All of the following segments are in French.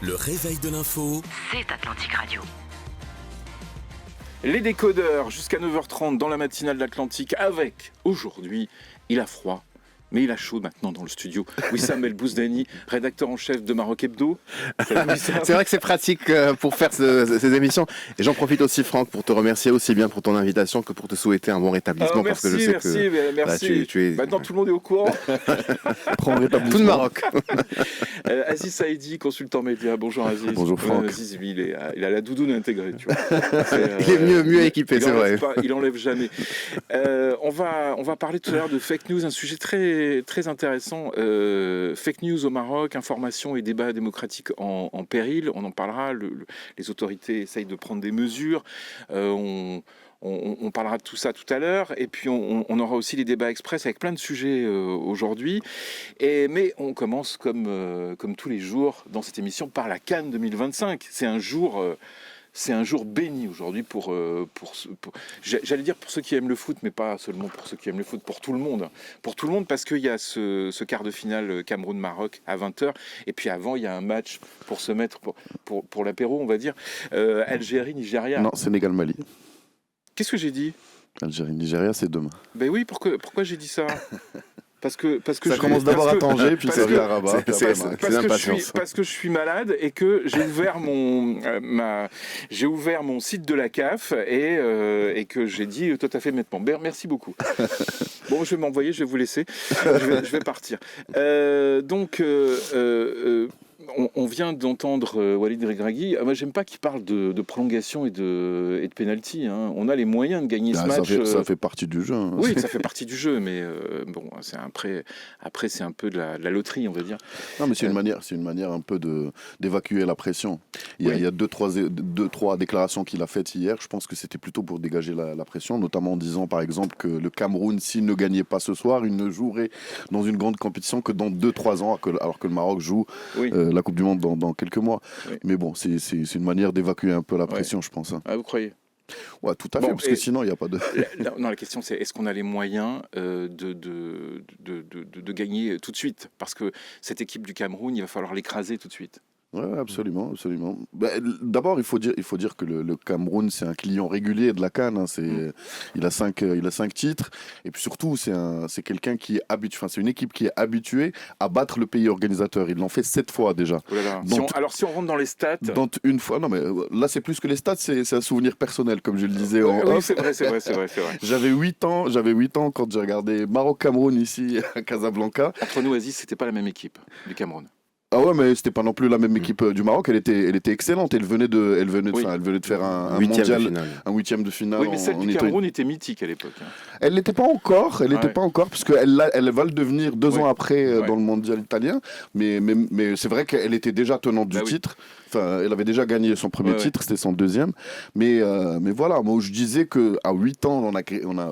Le réveil de l'info. C'est Atlantique Radio. Les décodeurs jusqu'à 9h30 dans la matinale d'Atlantique avec, aujourd'hui, il a froid. Mais il a chaud maintenant dans le studio. Wissam El Bouzdani, rédacteur en chef de Maroc Hebdo. C'est vrai que c'est pratique pour faire ces émissions. Et j'en profite aussi, Franck, pour te remercier aussi bien pour ton invitation que pour te souhaiter un bon rétablissement. Merci, parce que je sais merci. Là, tu es... Maintenant, tout le monde est au courant. Tout le Maroc. Aziz Saïdi, consultant média. Bonjour Aziz. Bonjour Franck. Aziz, il a la doudoune intégrée. Tu vois. Il est mieux équipé, c'est vrai. Il enlève jamais. On va parler tout à l'heure de fake news, un sujet très intéressant. Fake news au Maroc, information et débat démocratique en péril. On en parlera. Les autorités essayent de prendre des mesures. On parlera de tout ça tout à l'heure. Et puis, on aura aussi les débats express avec plein de sujets aujourd'hui. Mais on commence comme tous les jours dans cette émission par la CAN 2025. C'est un jour béni aujourd'hui j'allais dire pour ceux qui aiment le foot, mais pas seulement pour ceux qui aiment le foot, pour tout le monde. Pour tout le monde, parce qu'il y a ce quart de finale Cameroun-Maroc à 20h. Et puis avant, il y a un match pour se mettre pour l'apéro, on va dire. Algérie-Nigeria. Non, Sénégal-Mali. Qu'est-ce que j'ai dit ? Algérie-Nigeria, c'est demain. Ben oui, pourquoi j'ai dit ça ? Parce que ça commence d'abord à Tanger, puis ça vient à Rabat. Parce que je suis malade et que j'ai ouvert mon site de la CAF et que j'ai dit tout à fait nettement. Merci beaucoup. Bon, je vais m'envoyer, je vais vous laisser. Je vais partir. On vient d'entendre Walid Regragui. Moi, j'aime pas qu'il parle de prolongation et de penalty. Hein. On a les moyens de gagner ce match. Ça fait partie du jeu. Hein. Oui, ça fait partie du jeu, mais après, c'est un peu de la loterie, on va dire. Non, mais c'est une manière un peu d'évacuer la pression. Il y a deux, trois déclarations qu'il a faites hier. Je pense que c'était plutôt pour dégager la pression, notamment en disant, par exemple, que le Cameroun, s'il ne gagnait pas ce soir, il ne jouerait dans une grande compétition que dans 2-3 ans, alors que le Maroc joue la Coupe du Monde dans quelques mois. Oui. Mais bon, c'est une manière d'évacuer un peu la pression, je pense. Hein. Ah, vous croyez ? Ouais, tout à fait, parce que sinon, il n'y a pas de... La question, c'est est-ce qu'on a les moyens de gagner tout de suite ? Parce que cette équipe du Cameroun, il va falloir l'écraser tout de suite. Oui, absolument. D'abord, il faut dire que le Cameroun, c'est un client régulier de la CAN. Hein. Il a 5 titres. Et puis surtout, c'est quelqu'un qui est habitué. Enfin, c'est une équipe qui est habituée à battre le pays organisateur. Ils l'ont fait 7 fois déjà. Oh là là. Alors, si on rentre dans les stats... Dont une fois... Non, mais là, c'est plus que les stats. C'est un souvenir personnel, comme je le disais en off. Oui, c'est vrai. J'avais 8 ans quand j'ai regardé Maroc-Cameroun ici à Casablanca. Entre nous, Aziz, c'était pas la même équipe du Cameroun. Ah ouais, mais c'était pas non plus la même équipe du Maroc. Elle était excellente. Elle venait de faire un mondial, un huitième de finale. Oui, mais celle du Cameroun était mythique à l'époque. Hein. Elle n'était pas encore. Parce qu'elle va le devenir 2 ans après dans le mondial italien. Mais c'est vrai qu'elle était déjà tenante du titre. Enfin, elle avait déjà gagné son premier titre, c'était son deuxième. Mais voilà, moi je disais qu'à 8 ans,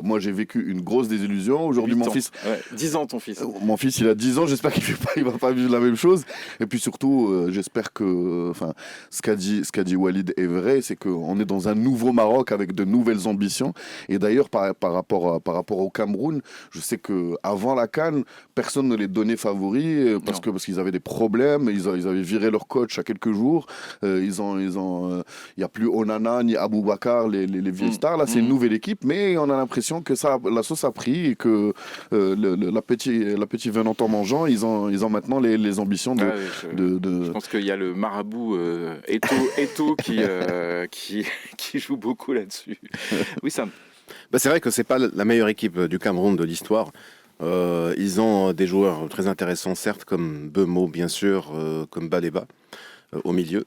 moi j'ai vécu une grosse désillusion. Aujourd'hui, mon fils... 10 ans ton fils. Mon fils, il a 10 ans, j'espère qu'il va pas vivre la même chose. Et puis surtout, j'espère que ce qu'a dit Walid est vrai, c'est qu'on est dans un nouveau Maroc avec de nouvelles ambitions. Et d'ailleurs, par rapport au Cameroun, je sais qu'avant la CAN, personne ne les donnait favoris parce qu'ils avaient des problèmes, ils avaient viré leur coach à quelques jours. Il n'y a plus Onana ni Aboubakar, les vieilles stars. Là, c'est une nouvelle équipe, mais on a l'impression que la sauce a pris et que l'appétit venant en mangeant, ils ont maintenant les ambitions Je pense qu'il y a le marabout Eto'o qui joue beaucoup là-dessus. Oui, Sam. C'est vrai que c'est pas la meilleure équipe du Cameroun de l'histoire. Ils ont des joueurs très intéressants, certes, comme Bemo, bien sûr, comme Baleba au milieu.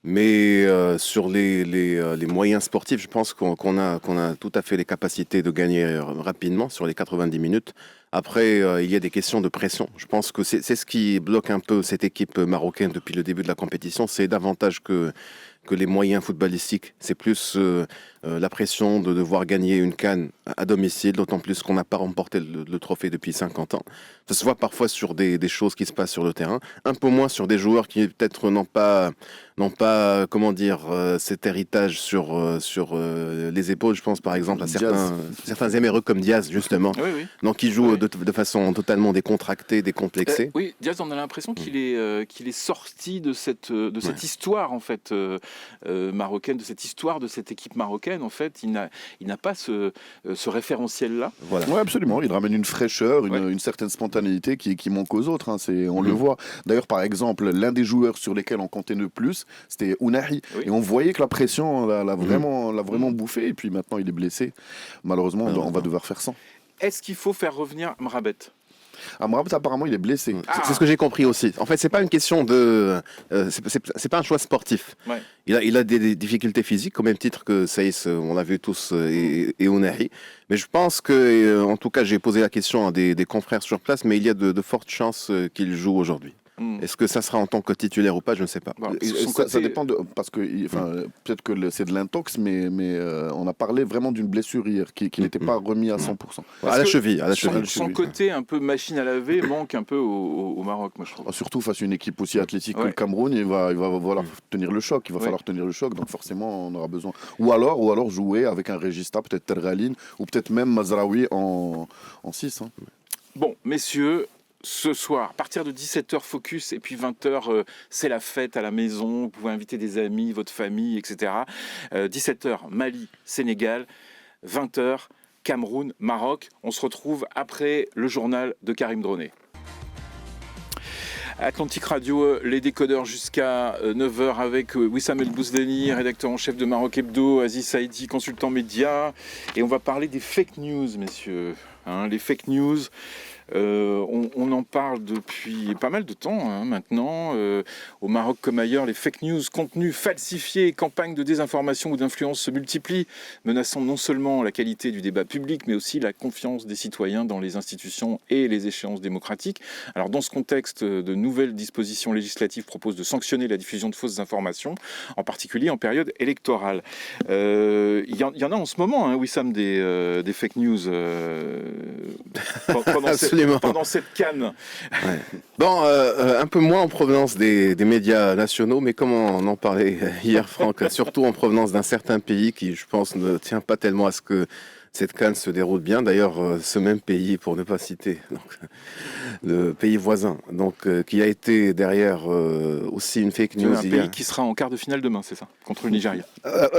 Mais sur les moyens sportifs, je pense qu'on a tout à fait les capacités de gagner rapidement sur les 90 minutes. Après, il y a des questions de pression. Je pense que c'est ce qui bloque un peu cette équipe marocaine depuis le début de la compétition. C'est davantage que que les moyens footballistiques. C'est plus la pression de devoir gagner une CAN à domicile, d'autant plus qu'on n'a pas remporté le trophée depuis 50 ans. Ça se voit parfois sur des choses qui se passent sur le terrain, un peu moins sur des joueurs qui peut-être n'ont pas comment dire, cet héritage sur les épaules. Je pense par exemple à certains éméreux comme Diaz, justement, Oui. donc qui jouent de façon totalement décontractée, décomplexée. Oui, Diaz, on a l'impression qu'il est sorti de cette histoire en fait marocaine, de cette histoire de cette équipe marocaine. En fait, il n'a pas ce référentiel-là. Voilà. Oui, absolument. Il ramène une fraîcheur, une certaine spontanéité qui manque aux autres. Hein. On le voit. D'ailleurs, par exemple, l'un des joueurs sur lesquels on comptait le plus, c'était Ounahi. Oui. Et on voyait que la pression l'a vraiment bouffé. Et puis maintenant, il est blessé. Malheureusement, on va devoir faire sans. Est-ce qu'il faut faire revenir Mrabet ? Amrabat, apparemment, il est blessé. C'est ce que j'ai compris aussi. En fait, c'est pas une question de... c'est pas un choix sportif. Ouais. Il a des difficultés physiques, au même titre que Saïs, on l'a vu tous, et Ounahi. Mais je pense que, en tout cas, j'ai posé la question à des confrères sur place, mais il y a de fortes chances qu'il joue aujourd'hui. Est-ce que ça sera en tant que titulaire ou pas, je ne sais pas. Bon, ça dépend parce que peut-être que c'est de l'intox, mais on a parlé vraiment d'une blessure hier qui n'était pas remis à 100%. À la cheville. Son côté un peu machine à laver manque un peu au Maroc, moi je trouve. Surtout face à une équipe aussi athlétique que le Cameroun, il va falloir tenir le choc. Il va falloir tenir le choc, donc forcément on aura besoin. Ou alors jouer avec un Regista, peut-être Terghaline, ou peut-être même Mazraoui en 6. Hein. Bon, messieurs. Ce soir, à partir de 17h, focus, et puis 20h, c'est la fête à la maison. Vous pouvez inviter des amis, votre famille, etc. 17h, Mali, Sénégal. 20h, Cameroun, Maroc. On se retrouve après le journal de Karim Droné. Atlantique Radio, les décodeurs jusqu'à 9h avec Wissam El Bouzdani, rédacteur en chef de Maroc Hebdo, Aziz Saïdi, consultant média. Et on va parler des fake news, messieurs. Les fake news. On en parle depuis pas mal de temps maintenant. Au Maroc comme ailleurs, les fake news, contenus falsifiés, campagnes de désinformation ou d'influence se multiplient, menaçant non seulement la qualité du débat public, mais aussi la confiance des citoyens dans les institutions et les échéances démocratiques. Alors dans ce contexte, de nouvelles dispositions législatives proposent de sanctionner la diffusion de fausses informations, en particulier en période électorale. Il y en a en ce moment, Wissam, des fake news pendant cette CAN. Ouais. Bon, un peu moins en provenance des médias nationaux, mais comme on en parlait hier, Franck, surtout en provenance d'un certain pays qui, je pense, ne tient pas tellement à ce que cette CAN se déroule bien. D'ailleurs, ce même pays, pour ne pas citer, le pays voisin, qui a été derrière aussi une fake news. Un pays qui sera en quart de finale demain, c'est ça, contre le Nigeria.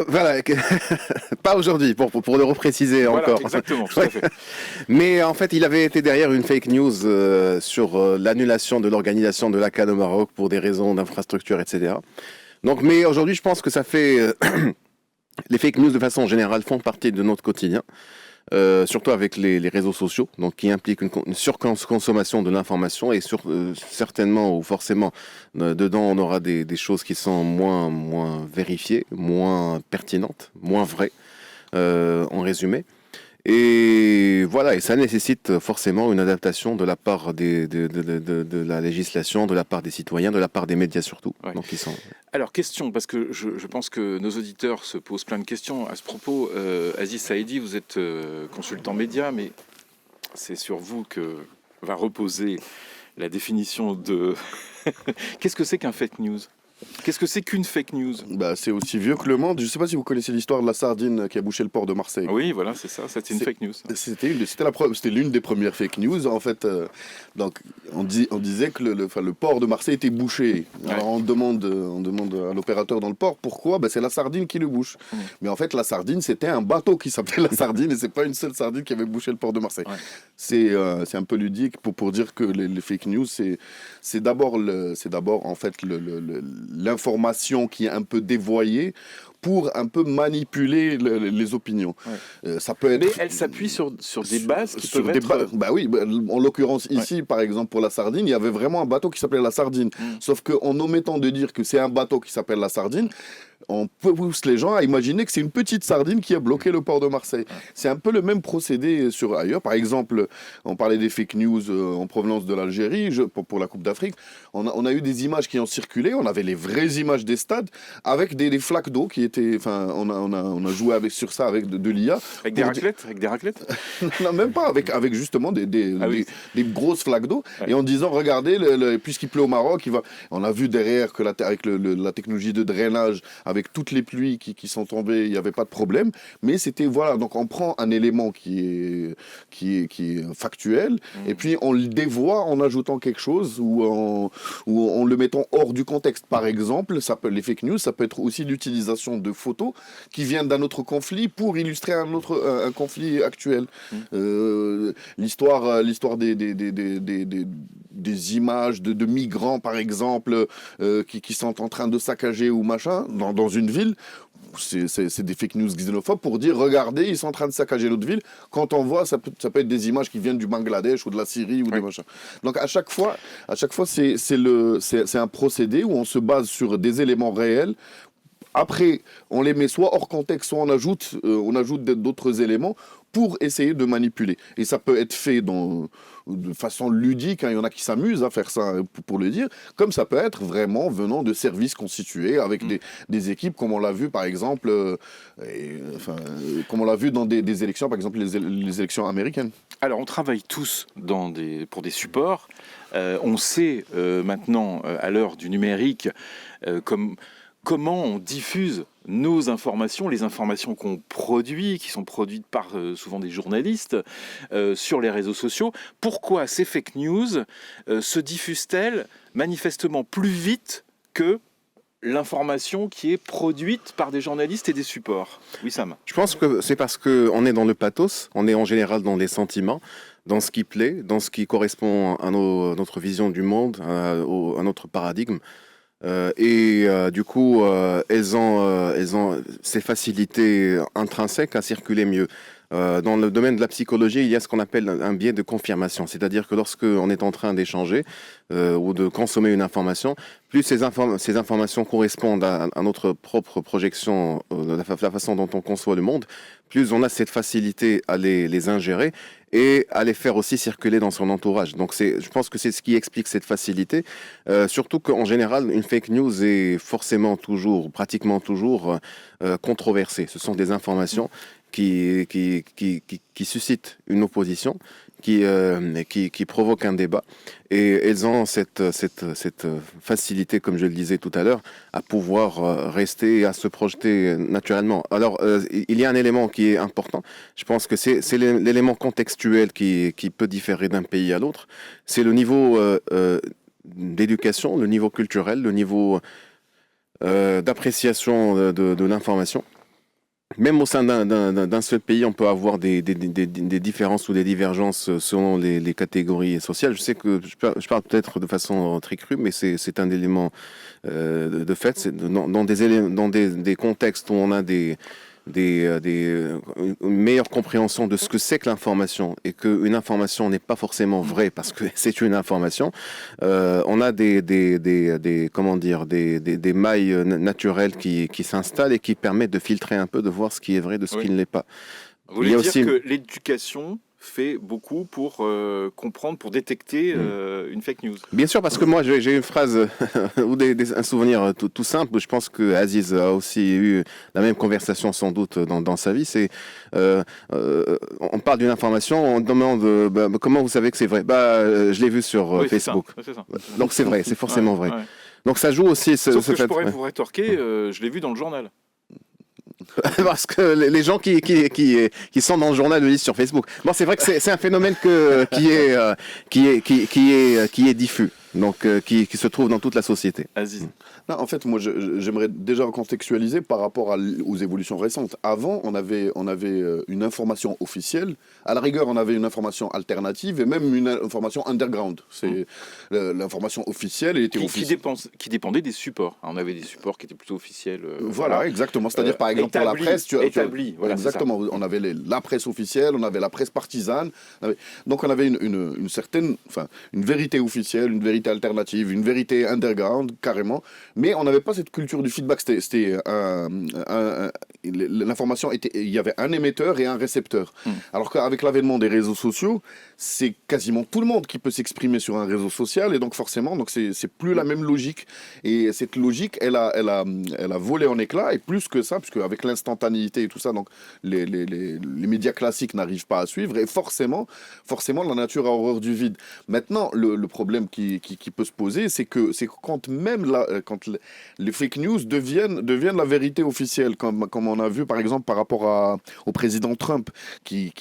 Voilà, pas aujourd'hui, pour le repréciser encore. Exactement, tout à fait. Mais en fait, il avait été derrière une fake news sur l'annulation de l'organisation de la CAN au Maroc pour des raisons d'infrastructure, etc. Mais aujourd'hui, je pense que ça fait... Les fake news, de façon générale, font partie de notre quotidien, surtout avec les réseaux sociaux, qui impliquent une surconsommation de l'information et certainement ou forcément, dedans, on aura des choses qui sont moins vérifiées, moins pertinentes, moins vraies, en résumé. Et voilà, et ça nécessite forcément une adaptation de la part de la législation, de la part des citoyens, de la part des médias surtout. Ouais. Donc Alors, question, parce que je pense que nos auditeurs se posent plein de questions à ce propos. Aziz Saïdi, vous êtes consultant média, mais c'est sur vous que va reposer la définition de... Qu'est-ce que c'est qu'un fake news ? Qu'est-ce que c'est qu'une fake news ? C'est aussi vieux que le monde. Je ne sais pas si vous connaissez l'histoire de la sardine qui a bouché le port de Marseille. Oui, voilà, c'est ça. C'était une fake news. C'était l'une des premières fake news. En fait, on disait que le port de Marseille était bouché. Ouais. Alors on demande à l'opérateur dans le port pourquoi. C'est la sardine qui le bouche. Mais en fait, la sardine, c'était un bateau qui s'appelait la sardine et c'est pas une seule sardine qui avait bouché le port de Marseille. Ouais. C'est un peu ludique pour dire que les fake news, c'est d'abord en fait l'information qui est un peu dévoyée pour un peu manipuler les opinions. Ouais. Ça peut être... Mais elle s'appuie sur des bases qui peuvent être... Oui, en l'occurrence ici, par exemple, pour la sardine, il y avait vraiment un bateau qui s'appelait la sardine. Sauf qu'en omettant de dire que c'est un bateau qui s'appelle la sardine, on pousse les gens à imaginer que c'est une petite sardine qui a bloqué le port de Marseille. C'est un peu le même procédé sur ailleurs. Par exemple, on parlait des fake news en provenance de l'Algérie pour la Coupe d'Afrique. On a eu des images qui ont circulé. On avait les vraies images des stades avec des flaques d'eau qui étaient. Enfin, on a joué sur ça avec de l'IA. Avec des raclettes Avec des raclettes Non, même pas. Avec justement des grosses flaques d'eau. Ouais. Et en disant, regardez, puisqu'il pleut au Maroc, on a vu derrière que avec la technologie de drainage, avec toutes les pluies qui sont tombées, il n'y avait pas de problème. Mais c'était, voilà, donc on prend un élément qui est factuel, et puis on le dévoie en ajoutant quelque chose ou en le mettant hors du contexte. Par exemple, les fake news, ça peut être aussi l'utilisation de photos qui viennent d'un autre conflit pour illustrer un conflit actuel. L'histoire des images de migrants, par exemple, qui sont en train de saccager ou machin, dans une ville, c'est des fake news xénophobes pour dire, regardez, ils sont en train de saccager notre ville. Quand on voit, ça peut être des images qui viennent du Bangladesh ou de la Syrie ou des machins. Donc à chaque fois c'est un procédé où on se base sur des éléments réels. Après, on les met soit hors contexte, soit on ajoute d'autres éléments pour essayer de manipuler. Et ça peut être fait de façon ludique, il y en a qui s'amusent à faire ça, pour le dire, comme ça peut être vraiment venant de services constitués avec des équipes, comme on l'a vu par exemple, comme on l'a vu dans des élections, par exemple les élections américaines. Alors on travaille tous pour des supports. On sait maintenant, à l'heure du numérique, comment on diffuse nos informations, les informations qu'on produit, qui sont produites par souvent des journalistes, sur les réseaux sociaux. Pourquoi ces fake news se diffusent-elles manifestement plus vite que l'information qui est produite par des journalistes et des supports? Oui, Sam. Je pense que c'est parce qu'on est dans le pathos, on est en général dans les sentiments, dans ce qui plaît, dans ce qui correspond à notre vision du monde, à notre paradigme. Du coup, elles ont ces facilités intrinsèques à circuler mieux. Dans le domaine de la psychologie, il y a ce qu'on appelle un biais de confirmation. C'est-à-dire que lorsque on est en train d'échanger ou de consommer une information, plus ces informations correspondent à notre propre projection, la façon dont on conçoit le monde, plus on a cette facilité à les ingérer et à les faire aussi circuler dans son entourage. Donc je pense que c'est ce qui explique cette facilité. Surtout qu'en général, une fake news est forcément toujours, pratiquement toujours controversée. Ce sont des informations qui suscitent une opposition, qui provoquent un débat. Et elles ont cette facilité, comme je le disais tout à l'heure, à pouvoir rester et à se projeter naturellement. Alors, il y a un élément qui est important. Je pense que c'est l'élément contextuel qui peut différer d'un pays à l'autre. C'est le niveau d'éducation, le niveau culturel, le niveau d'appréciation de l'information. Même au sein d'un seul pays, on peut avoir des différences ou des divergences selon les catégories sociales. Je sais que je parle peut-être de façon très crue, mais c'est un élément de fait. C'est dans des contextes où on a une meilleure compréhension de ce que c'est que l'information et qu'une information n'est pas forcément vraie parce que c'est une information, on a des mailles naturelles qui s'installent et qui permettent de filtrer un peu, de voir ce qui est vrai de ce qui ne l'est pas. Vous voulez dire que l'éducation fait beaucoup pour comprendre, pour détecter une fake news? Bien sûr, parce que moi j'ai une phrase ou un souvenir tout simple. Je pense que Aziz a aussi eu la même conversation sans doute dans sa vie. C'est on parle d'une information, on demande comment vous savez que c'est vrai. Je l'ai vu sur Facebook. C'est ça. Donc c'est vrai, c'est forcément vrai. Ouais. Donc ça joue aussi Sauf que je pourrais vous rétorquer, je l'ai vu dans le journal. Parce que les gens qui sont dans le journal le lisent sur Facebook. Bon, c'est vrai que c'est un phénomène qui est diffus, donc qui se trouve dans toute la société. Aziz. Non, en fait, moi, j'aimerais déjà contextualiser par rapport aux évolutions récentes. Avant, on avait une information officielle. À la rigueur, on avait une information alternative et même une information underground. C'est l'information officielle. Elle était qui dépendait des supports. On avait des supports qui étaient plutôt officiels. Voilà, exactement. C'est-à-dire, par exemple, pour la presse, voilà, exactement. On avait la presse officielle, on avait la presse partisane. Donc, on avait une certaine, une vérité officielle, une vérité vérité alternative, une vérité underground, carrément. Mais on n'avait pas cette culture du feedback. L'information il y avait un émetteur et un récepteur. Alors qu'avec l'avènement des réseaux sociaux, c'est quasiment tout le monde qui peut s'exprimer sur un réseau social, et donc forcément, c'est plus la même logique. Et cette logique, elle a volé en éclats, et plus que ça, puisque avec l'instantanéité et tout ça, donc les médias classiques n'arrivent pas à suivre, et forcément, la nature a horreur du vide. Maintenant, le problème qui peut se poser, c'est que quand les fake news deviennent la vérité officielle, comme on a vu par exemple par rapport au président Trump, qui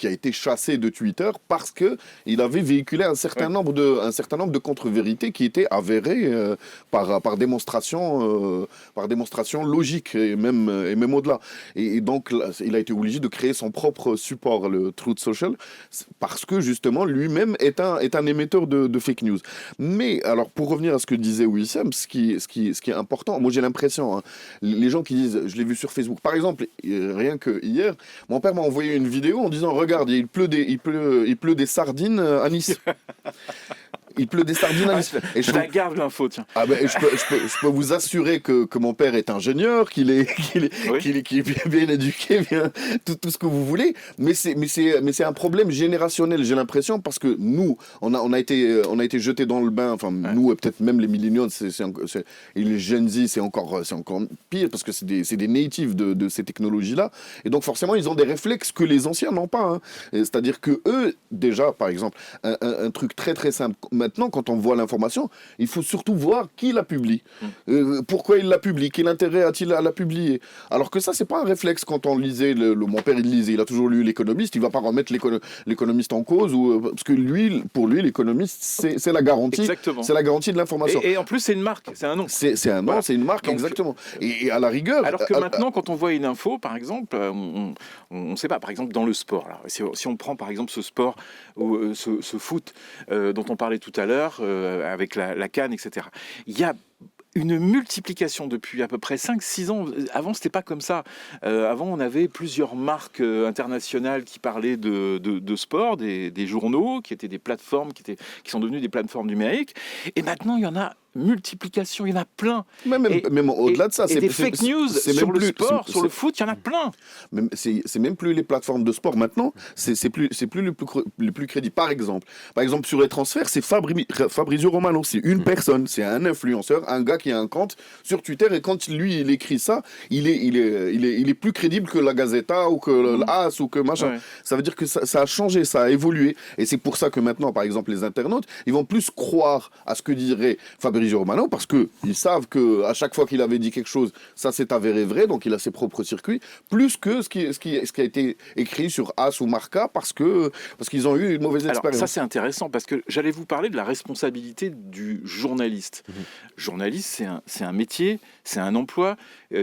a été chassé de Twitter parce qu'il avait véhiculé un certain nombre de contre-vérités qui étaient avérées par démonstration logique, et même au-delà. Et donc, il a été obligé de créer son propre support, le Truth Social, parce que justement, lui-même est un émetteur de fake news. Mais, alors, pour revenir à ce que disait Wissem, ce qui est important, moi j'ai l'impression, hein, les gens qui disent, je l'ai vu sur Facebook, par exemple, rien que hier, mon père m'a envoyé une vidéo en disant, regarde, il pleut des sardines à Nice. Il pleut des sardines à Nice. Et je la garde l'info, tiens. Ah ben, je peux vous assurer que mon père est ingénieur, qu'il est bien éduqué, bien tout ce que vous voulez. Mais c'est un problème générationnel, j'ai l'impression, parce que nous, on a été jetés dans le bain. Enfin, nous, et peut-être même les millennials, et les Gen Z, c'est encore pire, parce que c'est des natives de ces technologies-là. Et donc forcément, ils ont des réflexes que les anciens n'ont pas. Hein. C'est-à-dire que eux, déjà, par exemple, un truc très très simple. Maintenant, quand on voit l'information, il faut surtout voir qui la publie. Pourquoi il la publie? Quel intérêt a-t-il à la publier? Alors que ça, c'est pas un réflexe. Quand on lisait, mon père, il lisait, il a toujours lu l'Économiste, il va pas remettre l'Économiste en cause, parce que pour lui, l'Économiste, c'est la garantie. Exactement. C'est la garantie de l'information. Et en plus, c'est une marque, c'est un nom. C'est un nom, voilà. C'est une marque, donc, exactement. Et à la rigueur... Alors que maintenant, quand on voit une info, par exemple, on ne sait pas, par exemple, dans le sport, là, si on prend, par exemple, ce sport, ou ce foot dont on parlait tout à l'heure, avec la CAN, etc. Il y a une multiplication depuis à peu près 5-6 ans. Avant, c'était pas comme ça. Avant, on avait plusieurs marques internationales qui parlaient de sport, des journaux, qui étaient des plateformes, qui sont devenues des plateformes numériques. Et maintenant, il y en a multiplication, il y en a plein. Même au-delà de ça, c'est des fake news sur le sport, sur le foot, il y en a plein. C'est même plus les plateformes de sport maintenant, c'est plus les plus crédibles. Par exemple, sur les transferts, c'est Fabrizio Romano, c'est une personne, c'est un influenceur, un gars qui a un compte sur Twitter, et quand lui il écrit ça, il est plus crédible que la Gazzetta ou que l'As ou que machin. Ouais. Ça veut dire que ça a changé, ça a évolué, et c'est pour ça que maintenant, par exemple, les internautes, ils vont plus croire à ce que dirait Fabrizio Romano, parce qu'ils savent qu'à chaque fois qu'il avait dit quelque chose, ça s'est avéré vrai, donc il a ses propres circuits, plus que ce qui a été écrit sur As ou Marca, parce qu'ils ont eu une mauvaise expérience. Alors ça, c'est intéressant, parce que j'allais vous parler de la responsabilité du journaliste. Journaliste, c'est un métier, c'est un emploi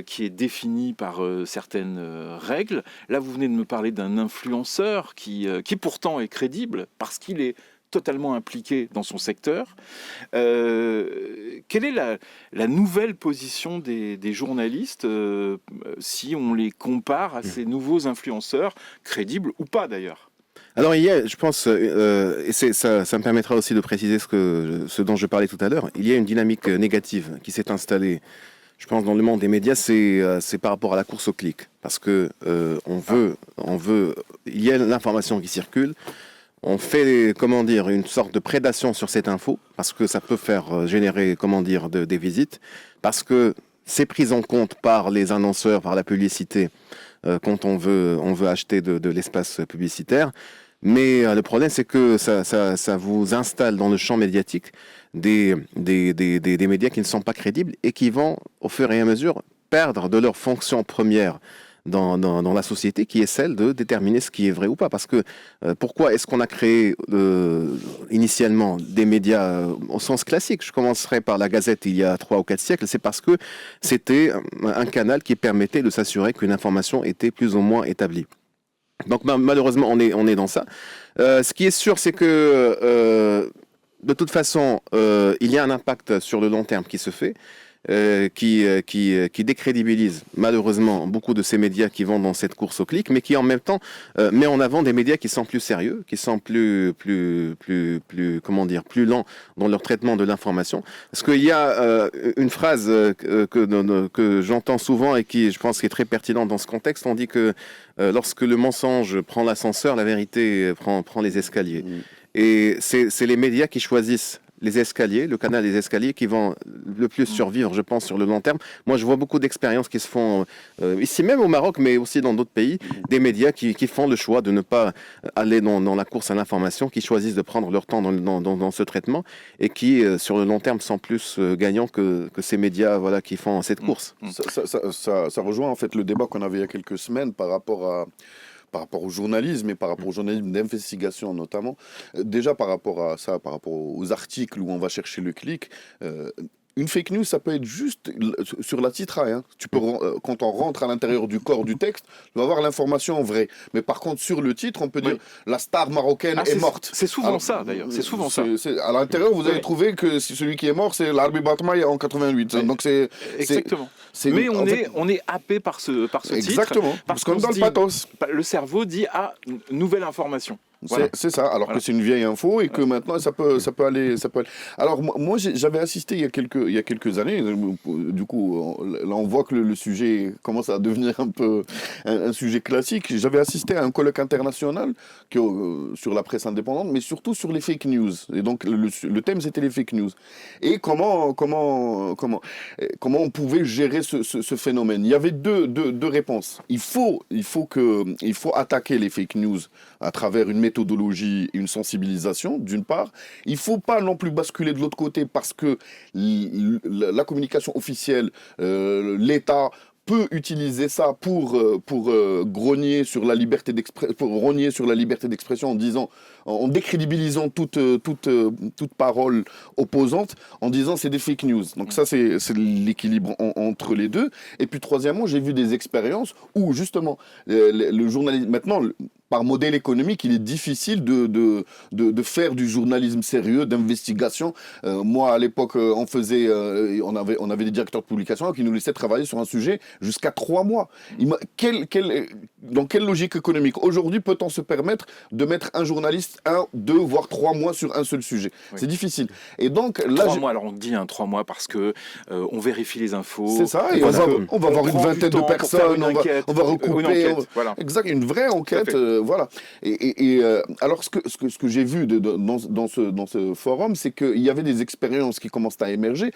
qui est défini par certaines règles. Là, vous venez de me parler d'un influenceur qui pourtant est crédible, parce qu'il est totalement impliqué dans son secteur. Quelle est la nouvelle position des journalistes si on les compare à ces nouveaux influenceurs, crédibles ou pas d'ailleurs? Alors il y a, je pense, et ça me permettra aussi de préciser ce dont je parlais tout à l'heure, il y a une dynamique négative qui s'est installée, je pense, dans le monde des médias, c'est par rapport à la course au clic. Parce que il y a l'information qui circule, on fait, une sorte de prédation sur cette info, parce que ça peut faire générer, des visites, parce que c'est pris en compte par les annonceurs, par la publicité, quand on veut acheter de l'espace publicitaire. Mais le problème, c'est que ça vous installe dans le champ médiatique des médias qui ne sont pas crédibles et qui vont, au fur et à mesure, perdre de leur fonction première dans la société, qui est celle de déterminer ce qui est vrai ou pas. Parce que pourquoi est-ce qu'on a créé initialement des médias au sens classique? Je commencerai par la Gazette il y a 3 ou 4 siècles. C'est parce que c'était un canal qui permettait de s'assurer qu'une information était plus ou moins établie. Donc malheureusement, on est dans ça. Ce qui est sûr, c'est que de toute façon, il y a un impact sur le long terme qui se fait. qui décrédibilise malheureusement beaucoup de ces médias qui vont dans cette course au clic, mais qui en même temps met en avant des médias qui sont plus sérieux, qui sont plus comment dire, plus lents dans leur traitement de l'information. Parce qu'il y a une phrase que j'entends souvent et qui, je pense, qui est très pertinente dans ce contexte. On dit que lorsque le mensonge prend l'ascenseur, la vérité prend les escaliers. Et c'est les médias qui choisissent les escaliers, le canal des escaliers qui vont le plus survivre, je pense, sur le long terme. Moi, je vois beaucoup d'expériences qui se font ici même au Maroc, mais aussi dans d'autres pays, des médias qui font le choix de ne pas aller dans la course à l'information, qui choisissent de prendre leur temps dans ce traitement et qui, sur le long terme, sont plus gagnants que ces médias voilà, qui font cette course. Ça rejoint en fait le débat qu'on avait il y a quelques semaines par rapport au journalisme et par rapport au journalisme d'investigation notamment. Déjà par rapport à ça, par rapport aux articles où on va chercher le clic, une fake news, ça peut être juste sur la titraille. Hein. Tu peux, quand on rentre à l'intérieur du corps du texte, tu vas avoir l'information vraie. Mais par contre, sur le titre, on peut dire la star marocaine est morte. C'est souvent ça, d'ailleurs. C'est souvent ça. À l'intérieur, vous allez trouver que celui qui est mort, c'est l'Arbi Batmaï en 88. Donc exactement. Mais on est happé par ce titre. Exactement. Parce qu'on est dans le pathos. Le cerveau dit nouvelle information. Voilà. C'est ça, alors que c'est une vieille info et que maintenant ça peut aller. Alors moi j'avais assisté il y a quelques années, du coup là on voit que le sujet commence à devenir un peu un sujet classique. J'avais assisté à un colloque international sur la presse indépendante, mais surtout sur les fake news. Et donc le thème c'était les fake news. Et comment on pouvait gérer ce phénomène. Il y avait deux réponses. Il faut attaquer les fake news à travers une méthodologie et une sensibilisation, d'une part. Il ne faut pas non plus basculer de l'autre côté parce que la communication officielle, l'État peut utiliser ça pour grogner sur la liberté d'expression en décrédibilisant toute parole opposante en disant c'est des fake news. Donc ça c'est l'équilibre entre les deux. Et puis troisièmement, j'ai vu des expériences où justement le journalisme maintenant par modèle économique, il est difficile de faire du journalisme sérieux, d'investigation. Moi, à l'époque, on avait des directeurs de publication qui nous laissaient travailler sur un sujet jusqu'à 3 mois. Dans quelle logique économique aujourd'hui peut-on se permettre de mettre un journaliste 1, 2, voire 3 mois sur un seul sujet? Oui. C'est difficile. Et donc là, 3 mois. Alors on dit 3 mois parce que on vérifie les infos. C'est ça. Et on va avoir une vingtaine de personnes. On va recouper. Voilà. Exact. Une vraie enquête. Voilà. Alors, ce que j'ai vu dans ce forum, c'est qu'il y avait des expériences qui commencent à émerger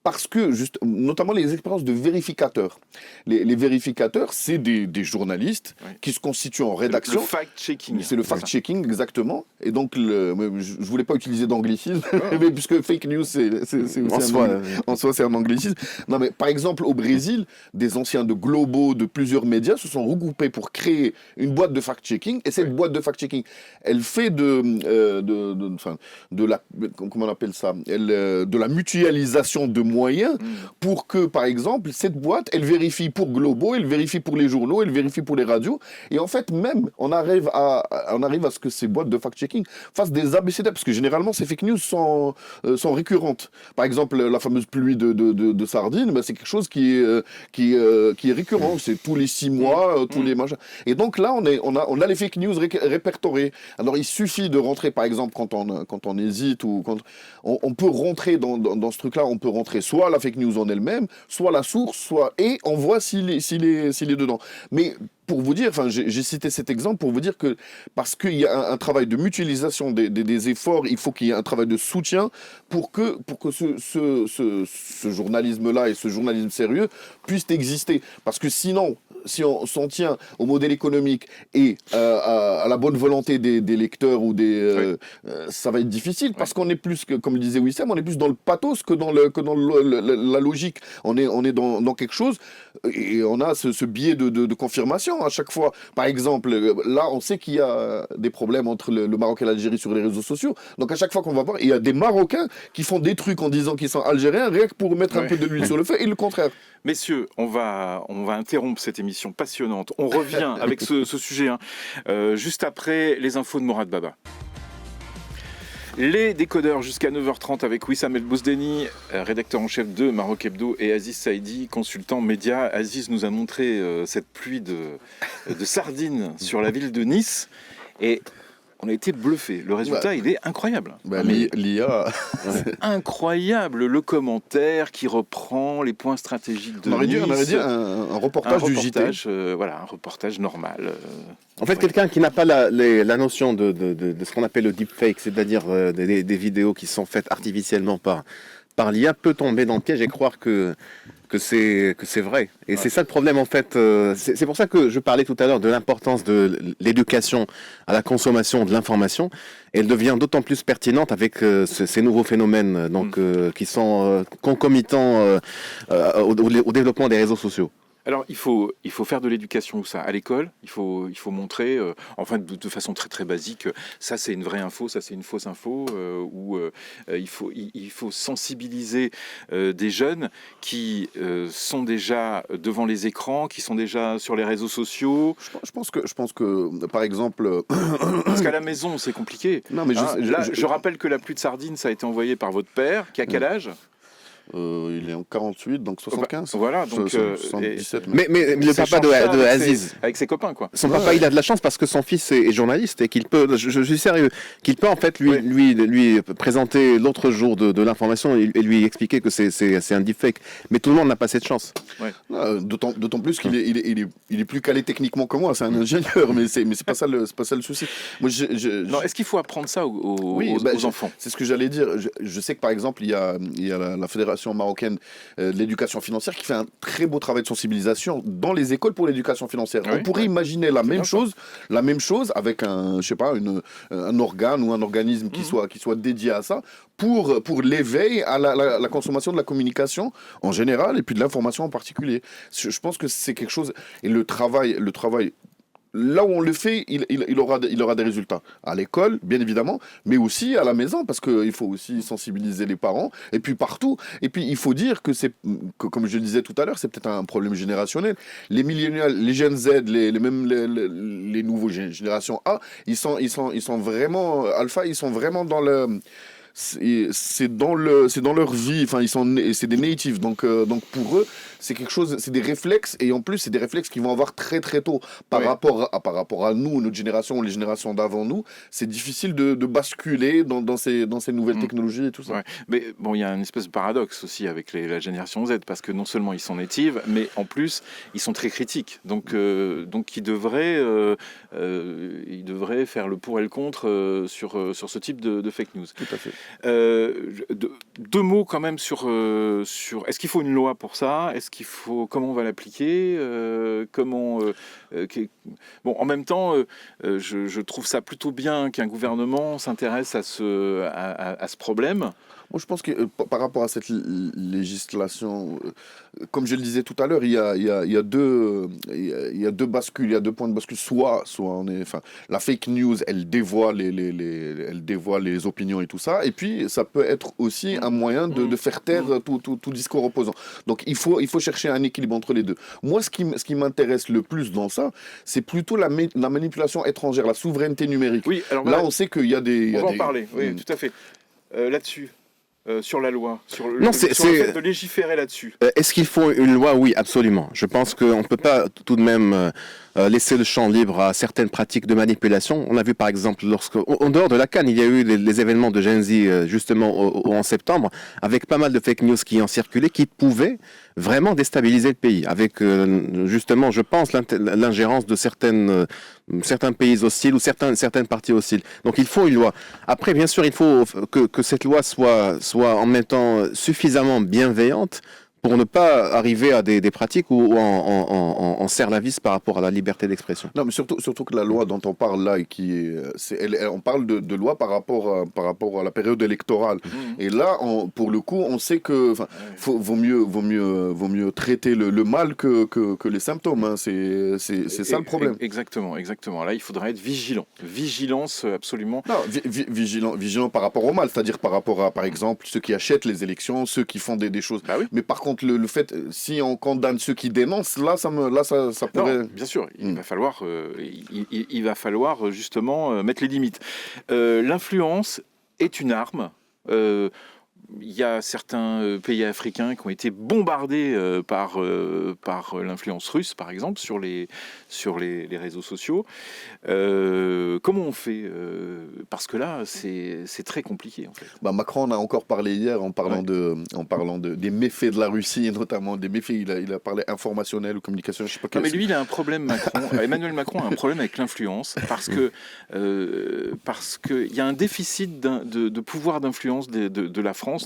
parce que, notamment les expériences de vérificateurs. Les vérificateurs, c'est des journalistes qui se constituent en rédaction. Le fact-checking. C'est le fact-checking, exactement. Et donc, je ne voulais pas utiliser d'anglicisme, mais puisque fake news, en soi, c'est un anglicisme. Non, mais par exemple, au Brésil, des anciens de Globo, de plusieurs médias, se sont regroupés pour créer une boîte de fact-checking. Et cette boîte de fact-checking, elle fait de la, comment on appelle ça, de la mutualisation de moyens pour que, par exemple, cette boîte, elle vérifie pour Globo, elle vérifie pour les journaux, elle vérifie pour les radios. Et en fait, même, on arrive à ce que ces boîtes de fact-checking fassent des ABCD, parce que généralement, ces fake news sont récurrentes. Par exemple, la fameuse pluie de sardines, c'est quelque chose qui est récurrent. C'est tous les 6 mois, tous les machins. Et donc là, on a les fake news répertoriées. Alors, il suffit de rentrer, par exemple, quand on hésite ou quand on peut rentrer dans ce truc-là, on peut rentrer soit la fake news en elle-même, soit la source, et on voit s'il est dedans. Mais pour vous dire, j'ai cité cet exemple pour vous dire que parce qu'il y a un travail de mutualisation des efforts, il faut qu'il y ait un travail de soutien pour que ce journalisme-là et ce journalisme sérieux puissent exister. Parce que sinon, si on s'en tient au modèle économique et à la bonne volonté des lecteurs ou ça va être difficile parce qu'on est plus, comme le disait Wissem, on est plus dans le pathos que dans la logique. On est dans quelque chose et on a ce biais de confirmation à chaque fois. Par exemple, là, on sait qu'il y a des problèmes entre le Maroc et l'Algérie sur les réseaux sociaux. Donc à chaque fois qu'on va voir, il y a des Marocains qui font des trucs en disant qu'ils sont algériens rien que pour mettre un peu de l'huile sur le feu et le contraire. Messieurs, on va interrompre cette émission passionnante. On revient avec ce sujet juste après les infos de Morad Baba. Les décodeurs jusqu'à 9h30 avec Wissam El Bousdeni, rédacteur en chef de Maroc Hebdo, et Aziz Saïdi, consultant média. Aziz nous a montré cette pluie de sardines sur la ville de Nice et on a été bluffé. Le résultat, il est incroyable. L'IA... Incroyable, le commentaire qui reprend les points stratégiques de Nice. On aurait dit un reportage du JT. Voilà, un reportage normal. En fait, quelqu'un qui n'a pas la notion de ce qu'on appelle le deepfake, c'est-à-dire des vidéos qui sont faites artificiellement par l'IA, peut tomber dans le piège et croire que c'est vrai. Et c'est ça le problème, en fait. C'est pour ça que je parlais tout à l'heure de l'importance de l'éducation à la consommation de l'information. Elle devient d'autant plus pertinente avec ces nouveaux phénomènes qui sont concomitants au développement des réseaux sociaux. Alors, il faut faire de l'éducation, où ça ? À l'école, il faut montrer, de façon très très basique, ça c'est une vraie info, ça c'est une fausse info, il faut sensibiliser des jeunes qui sont déjà devant les écrans, qui sont déjà sur les réseaux sociaux. Je pense que, par exemple... Parce qu'à la maison, c'est compliqué. Non, mais je rappelle que la pluie de sardines, ça a été envoyé par votre père, qui a quel âge ? Il est en 48, donc 75. Voilà, donc 77. Mais le papa de Aziz, avec ses copains, quoi. Son papa, il a de la chance parce que son fils est journaliste et qu'il peut, je suis sérieux, qu'il peut en fait lui présenter l'autre jour de l'information et lui expliquer que c'est un deepfake. Mais tout le monde n'a pas cette chance. Ouais. D'autant plus qu'il est plus calé techniquement que moi. C'est un ingénieur, mais c'est pas ça le souci. Moi, non, est-ce qu'il faut apprendre ça aux enfants ? C'est ce que j'allais dire. Je sais que par exemple, il y a la fédération marocaine de l'éducation financière qui fait un très beau travail de sensibilisation dans les écoles pour l'éducation financière. On pourrait imaginer la même chose avec un organe ou un organisme qui soit dédié à ça pour l'éveil à la consommation de la communication en général et puis de l'information en particulier. Je pense que c'est quelque chose, et le travail là où on le fait, il aura des résultats. À l'école, bien évidemment, mais aussi à la maison, parce qu'il faut aussi sensibiliser les parents, et puis partout. Et puis, il faut dire que comme je le disais tout à l'heure, c'est peut-être un problème générationnel. Les millénials, les jeunes Z, les nouveaux générations A, ils sont vraiment alpha, ils sont vraiment dans le... C'est dans leur vie, enfin c'est des natives, donc pour eux c'est quelque chose, c'est des réflexes, et en plus c'est des réflexes qu'ils vont avoir très très tôt par rapport à nous, notre génération, les générations d'avant nous. C'est difficile de basculer dans ces nouvelles technologies et tout ça. Mais bon, il y a une espèce de paradoxe aussi avec la génération Z, parce que non seulement ils sont natives, mais en plus ils sont très critiques, donc ils devraient faire le pour et le contre sur ce type de fake news. Tout à fait. Deux mots quand même sur est-ce qu'il faut une loi pour ça ? Comment on va l'appliquer ? En même temps, je trouve ça plutôt bien qu'un gouvernement s'intéresse à ce problème. Moi, je pense que par rapport à cette législation, comme je le disais tout à l'heure, il y a deux bascules, il y a 2 points de bascule. Soit la fake news, elle dévoile les opinions et tout ça, et puis ça peut être aussi un moyen de faire taire tout discours opposant. Donc il faut chercher un équilibre entre les deux. Moi, ce qui m'intéresse le plus dans ça, c'est plutôt la manipulation étrangère, la souveraineté numérique. Oui, alors là, on sait qu'il y a des... On va en parler, oui, tout à fait. Là-dessus. Sur la loi, sur le fait de légiférer là-dessus. Est-ce qu'il faut une loi ? Oui, absolument. Je pense qu'on ne peut pas tout de même laisser le champ libre à certaines pratiques de manipulation. On a vu par exemple, en dehors de la Cannes, il y a eu les événements de Gen Z justement en septembre, avec pas mal de fake news qui ont circulé, qui pouvaient vraiment déstabiliser le pays, avec justement, je pense, l'ingérence de certains pays hostiles ou certaines parties hostiles. Donc il faut une loi. Après, bien sûr, il faut que cette loi soit en même temps suffisamment bienveillante pour ne pas arriver à des pratiques où on serre la vis par rapport à la liberté d'expression. Non, mais surtout que la loi dont on parle là, on parle de loi par rapport à la période électorale. Et là, pour le coup, on sait que vaut mieux traiter le mal que les symptômes. Hein. C'est ça le problème. Exactement. Là, il faudrait être vigilant. Vigilance, absolument. Non, vigilant par rapport au mal, c'est-à-dire par rapport à, par exemple, ceux qui achètent les élections, ceux qui font des choses. Bah oui. Mais par contre, le fait, si on condamne ceux qui dénoncent, là, ça pourrait... Non, bien sûr, il va falloir justement mettre les limites. L'influence est une arme. Il y a certains pays africains qui ont été bombardés par l'influence russe, par exemple, sur les réseaux sociaux. Comment on fait parce que là, c'est très compliqué, en fait. Macron en a encore parlé hier en parlant des méfaits de la Russie, et notamment des méfaits. Il a parlé informationnel ou communication. Je sais pas non, mais lui, il a un problème, Emmanuel Macron a un problème avec l'influence parce que il y a un déficit de pouvoir d'influence de la France,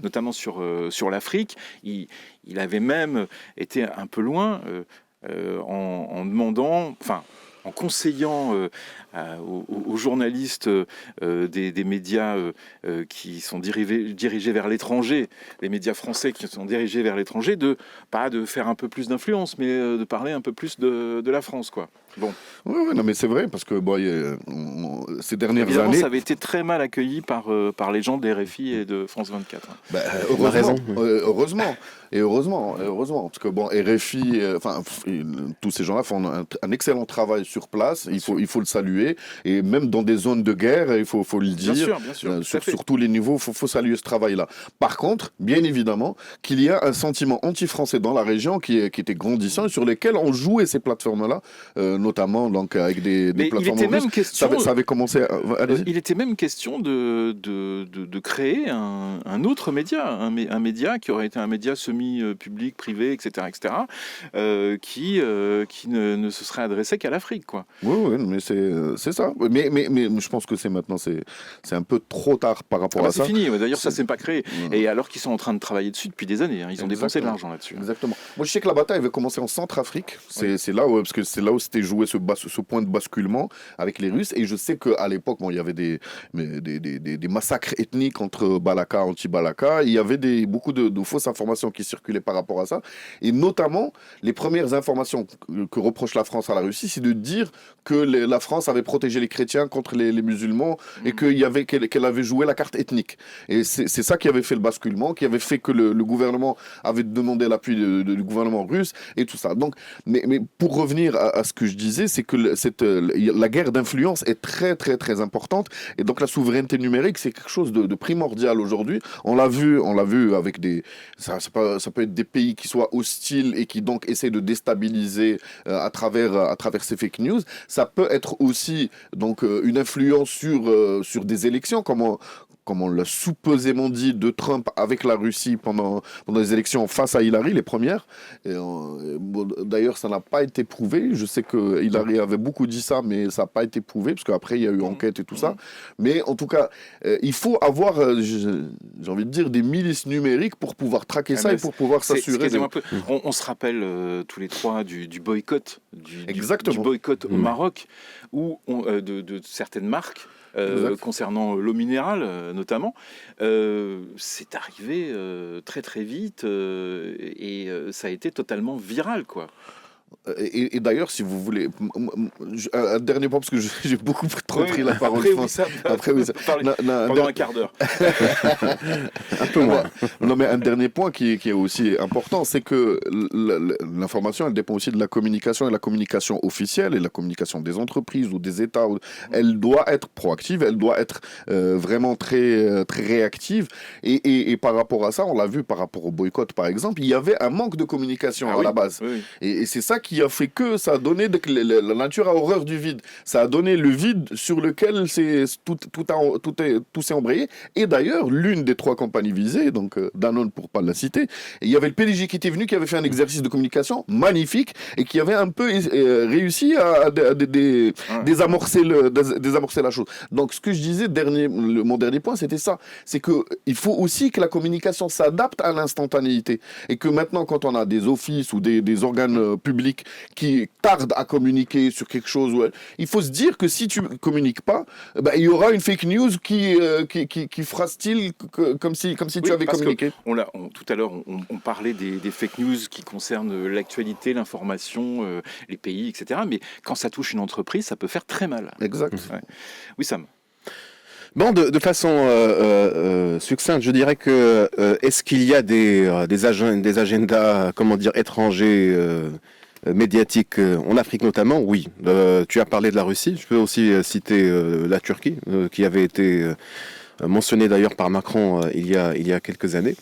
notamment sur l'Afrique. Il avait même été un peu loin en demandant, en conseillant aux journalistes des médias qui sont dirigés vers l'étranger, les médias français qui sont dirigés vers l'étranger, pas de faire un peu plus d'influence, mais de parler un peu plus de la France, quoi. Bon. Oui, non, mais c'est vrai, parce que ces dernières Évidemment, années... ça avait été très mal accueilli par les gens de RFI et de France 24. Heureusement, parce que RFI, tous ces gens-là font un excellent travail sur place, il faut le saluer, et même dans des zones de guerre, il faut le dire, bien sûr, sur tous les niveaux, il faut saluer ce travail-là. Par contre, bien évidemment, qu'il y a un sentiment anti-français dans la région qui était grandissant et sur lesquels on jouait ces plateformes-là, notamment donc, avec des plateformes russes. Ça avait commencé... Il était même question de créer un autre média, un média qui aurait été un média semi-public, privé, etc., qui ne se serait adressé qu'à l'Afrique, quoi. Oui, mais c'est ça. Mais je pense que c'est un peu trop tard par rapport à ça. C'est fini. D'ailleurs, ça s'est pas créé. Et alors qu'ils sont en train de travailler dessus depuis des années. Ils ont dépensé de l'argent là-dessus. Exactement. Moi, je sais que la bataille avait commencé en Centrafrique. C'est là où s'était joué ce point de basculement avec les Russes. Et je sais qu'à l'époque, il y avait des massacres ethniques entre Balaka, anti-Balaka. Il y avait beaucoup de fausses informations qui circulaient par rapport à ça. Et notamment, les premières informations que reproche la France à la Russie, c'est de dire que la France avait protégé les chrétiens contre les musulmans et qu'elle avait joué la carte ethnique. Et c'est ça qui avait fait le basculement, qui avait fait que le gouvernement avait demandé l'appui du gouvernement russe et tout ça. Donc, mais pour revenir à ce que je disais, c'est que la guerre d'influence est très, très, très importante. Et donc, la souveraineté numérique, c'est quelque chose de primordial aujourd'hui. On l'a vu avec ça peut être des pays qui soient hostiles et qui donc essaient de déstabiliser à travers ces fake news. Ça peut être aussi donc une influence sur des élections, comme on l'a supposément dit de Trump avec la Russie pendant les élections face à Hillary, les premières. D'ailleurs, ça n'a pas été prouvé. Je sais que Hillary avait beaucoup dit ça, mais ça n'a pas été prouvé, parce qu'après, il y a eu enquête et tout ça. Mais en tout cas, il faut avoir, j'ai envie de dire, des milices numériques pour pouvoir traquer ça et pour pouvoir s'assurer. On se rappelle tous les trois du boycott, du boycott au Maroc. Maroc, où de certaines marques, concernant l'eau minérale notamment, c'est arrivé très très vite et ça a été totalement viral, quoi. Et d'ailleurs, si vous voulez, un dernier point, parce que j'ai beaucoup trop pris la parole. Pendant un quart d'heure. Un peu moins. Non, mais un dernier point qui est aussi important, c'est que l'information, elle dépend aussi de la communication, et la communication officielle, et la communication des entreprises ou des États. Elle doit être proactive, elle doit être vraiment très, très réactive. Et par rapport à ça, on l'a vu par rapport au boycott, par exemple, il y avait un manque de communication à la base. Oui. Et c'est ça qui a fait que ça a donné la nature a horreur du vide. Ça a donné le vide sur lequel tout s'est embrayé. Et d'ailleurs, l'une des trois compagnies visées, donc Danone pour pas la citer, il y avait le PDG qui était venu, qui avait fait un exercice de communication magnifique et qui avait un peu réussi à désamorcer la chose. Donc ce que je disais, mon dernier point, c'était ça. C'est qu'il faut aussi que la communication s'adapte à l'instantanéité. Et que maintenant, quand on a des offices ou des organes publics qui tardent à communiquer sur quelque chose, il faut se dire que si tu ne communiques pas, il y aura une fake news qui fera style comme si tu avais communiqué. Tout à l'heure, on parlait des fake news qui concernent l'actualité, l'information, les pays, etc. Mais quand ça touche une entreprise, ça peut faire très mal. Exact. Ouais. Oui, Sam. Bon, de façon succincte, je dirais que est-ce qu'il y a des agendas, étrangers médiatiques en Afrique notamment? Oui. Tu as parlé de la Russie. Je peux aussi citer la Turquie, qui avait été mentionné d'ailleurs par Macron il y a quelques années.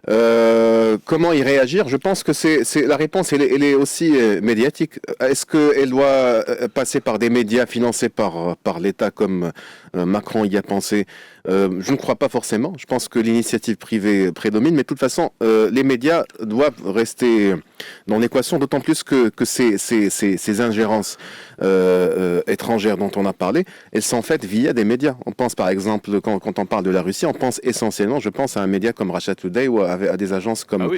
Comment y réagir? Je pense que la réponse, elle est aussi médiatique. Est-ce qu'elle doit passer par des médias financés par l'État comme Macron y a pensé? Je ne crois pas forcément. Je pense que l'initiative privée prédomine, mais de toute façon, les médias doivent rester dans l'équation, d'autant plus que ces ingérences étrangères dont on a parlé, elles sont faites via des médias. On pense par exemple, quand on parle de la Russie, on pense essentiellement, je pense, à un média comme Russia Today ou à des agences comme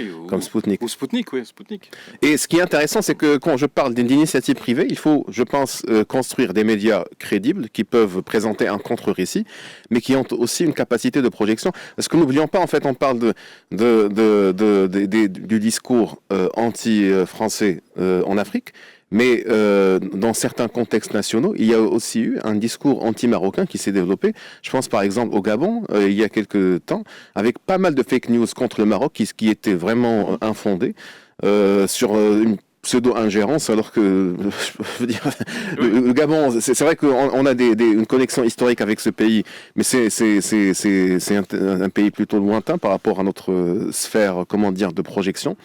Sputnik. Ou Sputnik, oui, Sputnik. Et ce qui est intéressant, c'est que quand je parle d'initiative privée, il faut, je pense, construire des médias crédibles qui peuvent présenter un contre-récit, mais qui ont aussi une capacité de projection. Parce que n'oublions pas, en fait, on parle du discours anti-français en Afrique, mais dans certains contextes nationaux, il y a aussi eu un discours anti-marocain qui s'est développé. Je pense par exemple au Gabon, il y a quelques temps, avec pas mal de fake news contre le Maroc qui étaient vraiment infondées sur une pseudo-ingérence, alors que, je veux dire, le Gabon, c'est vrai qu'on a une connexion historique avec ce pays, mais c'est un pays plutôt lointain par rapport à notre sphère, comment dire, de projection.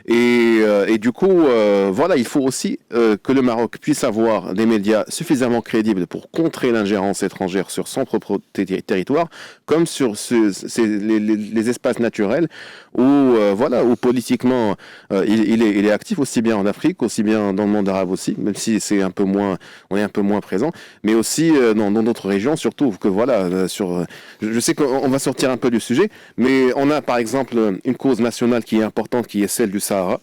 Et du coup, voilà, il faut aussi que le Maroc puisse avoir des médias suffisamment crédibles pour contrer l'ingérence étrangère sur son propre territoire, comme sur les espaces naturels où, voilà, où politiquement il est actif aussi bien en Afrique, aussi bien dans le monde arabe aussi, même si on est un peu moins présent, mais aussi dans d'autres régions, surtout que voilà, je sais qu'on va sortir un peu du sujet, mais on a par exemple une cause nationale qui est importante, qui est celle du Sahara,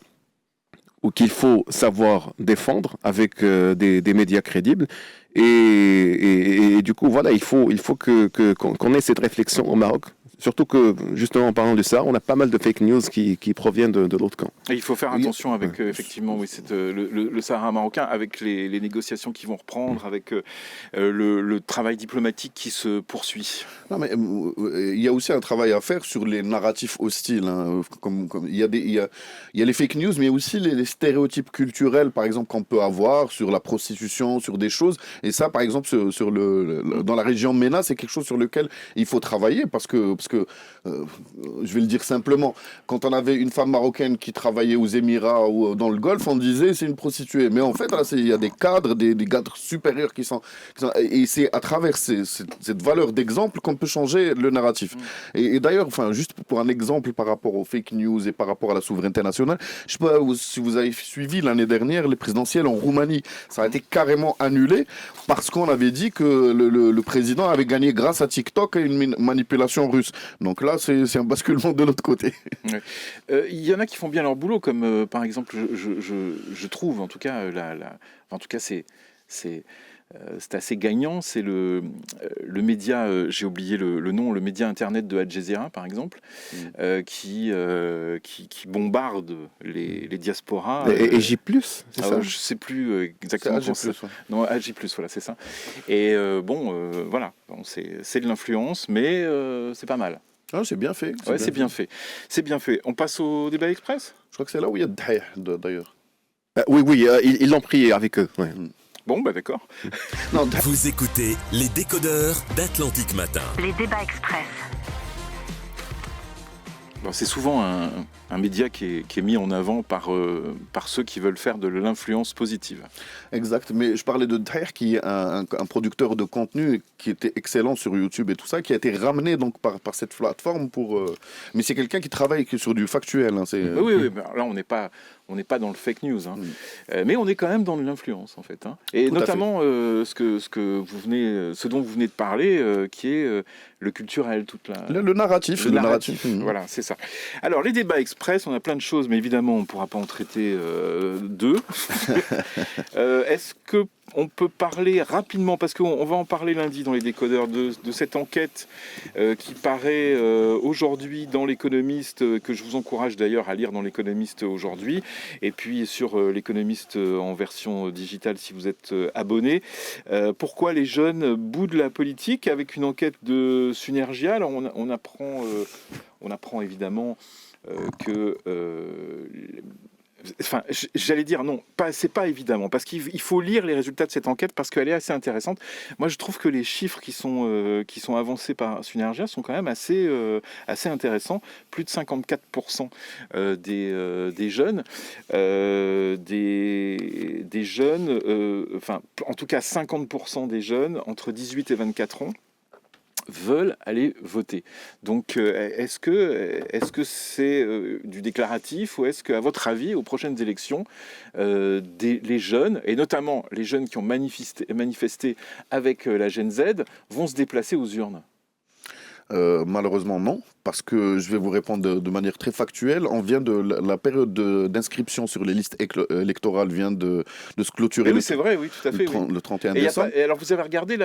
ou qu'il faut savoir défendre avec des médias crédibles. Et du coup, voilà, il faut qu'on ait cette réflexion au Maroc. Surtout que, justement, en parlant du Sahara, on a pas mal de fake news qui proviennent de l'autre camp. Et il faut faire attention avec, effectivement, oui, le Sahara marocain, avec les négociations qui vont reprendre, avec le travail diplomatique qui se poursuit. Non, mais il y a aussi un travail à faire sur les narratifs hostiles. Hein. Il y a les fake news, mais il y a aussi les stéréotypes culturels, par exemple, qu'on peut avoir sur la prostitution, sur des choses. Et ça, par exemple, dans la région MENA, c'est quelque chose sur lequel il faut travailler parce que je vais le dire simplement, quand on avait une femme marocaine qui travaillait aux Émirats ou dans le Golfe, on disait c'est une prostituée. Mais en fait, là, il y a des cadres, des cadres supérieurs qui sont et c'est à travers cette valeur d'exemple qu'on peut changer le narratif. Et d'ailleurs, enfin, juste pour un exemple par rapport aux fake news et par rapport à la souveraineté nationale, je sais pas si vous avez suivi l'année dernière les présidentielles en Roumanie. Ça a été carrément annulé parce qu'on avait dit que le président avait gagné grâce à TikTok et une manipulation russe. Donc là, c'est un basculement de l'autre côté. Il y en a qui font bien leur boulot, comme par exemple, je trouve, en tout cas, en tout cas, c'est assez gagnant. C'est le média, j'ai oublié le nom, le média internet de Al Jazeera, par exemple, qui bombarde les diasporas. Et J+, c'est ça? Je ne sais plus exactement. Non, AJ+, voilà, c'est ça. Et voilà, c'est de l'influence, mais c'est pas mal. Ah, c'est bien fait. Ouais, c'est bien fait. C'est bien fait. On passe au débat express? Je crois que c'est là où il y a Daheh, d'ailleurs. Oui, ils l'ont pris avec eux. Ouais. Bon, bah d'accord. Vous écoutez les décodeurs d'Atlantic Matin. Les débats express. Alors, c'est souvent un média qui est mis en avant par ceux qui veulent faire de l'influence positive. Exact, mais je parlais de Daher qui est un producteur de contenu qui était excellent sur YouTube et tout ça, qui a été ramené donc par cette plateforme mais c'est quelqu'un qui travaille sur du factuel. Hein, oui, là on n'est pas dans le fake news, hein. Mais on est quand même dans de l'influence en fait. Hein. Et tout notamment ce dont vous venez de parler, qui est le culturel, le narratif. Le narratif. Voilà, c'est ça. Alors les débats express, on a plein de choses, mais évidemment on ne pourra pas en traiter deux. Est-ce qu'on peut parler rapidement, parce qu'on va en parler lundi dans les décodeurs, de cette enquête qui paraît aujourd'hui dans l'Économiste, que je vous encourage d'ailleurs à lire dans l'Économiste aujourd'hui, et puis sur l'Économiste en version digitale si vous êtes abonné. Pourquoi les jeunes boudent la politique, avec une enquête de Synergia. Alors on apprend évidemment que Enfin, j'allais dire non, c'est pas évidemment, parce qu'il faut lire les résultats de cette enquête parce qu'elle est assez intéressante. Moi, je trouve que les chiffres qui sont avancés par Synergia sont quand même assez intéressants. Plus de 54% des jeunes, enfin, en tout cas 50% des jeunes entre 18 et 24 ans veulent aller voter. Donc, est-ce que c'est du déclaratif ou est-ce qu'à votre avis, aux prochaines élections, les jeunes, et notamment les jeunes qui ont manifesté avec la Gen Z, vont se déplacer aux urnes ? Malheureusement non, parce que je vais vous répondre de manière très factuelle. On vient de la période d'inscription sur les listes électorales vient de se clôturer. Oui, c'est vrai, oui, tout à fait. Le 31 décembre. Et alors, vous avez regardé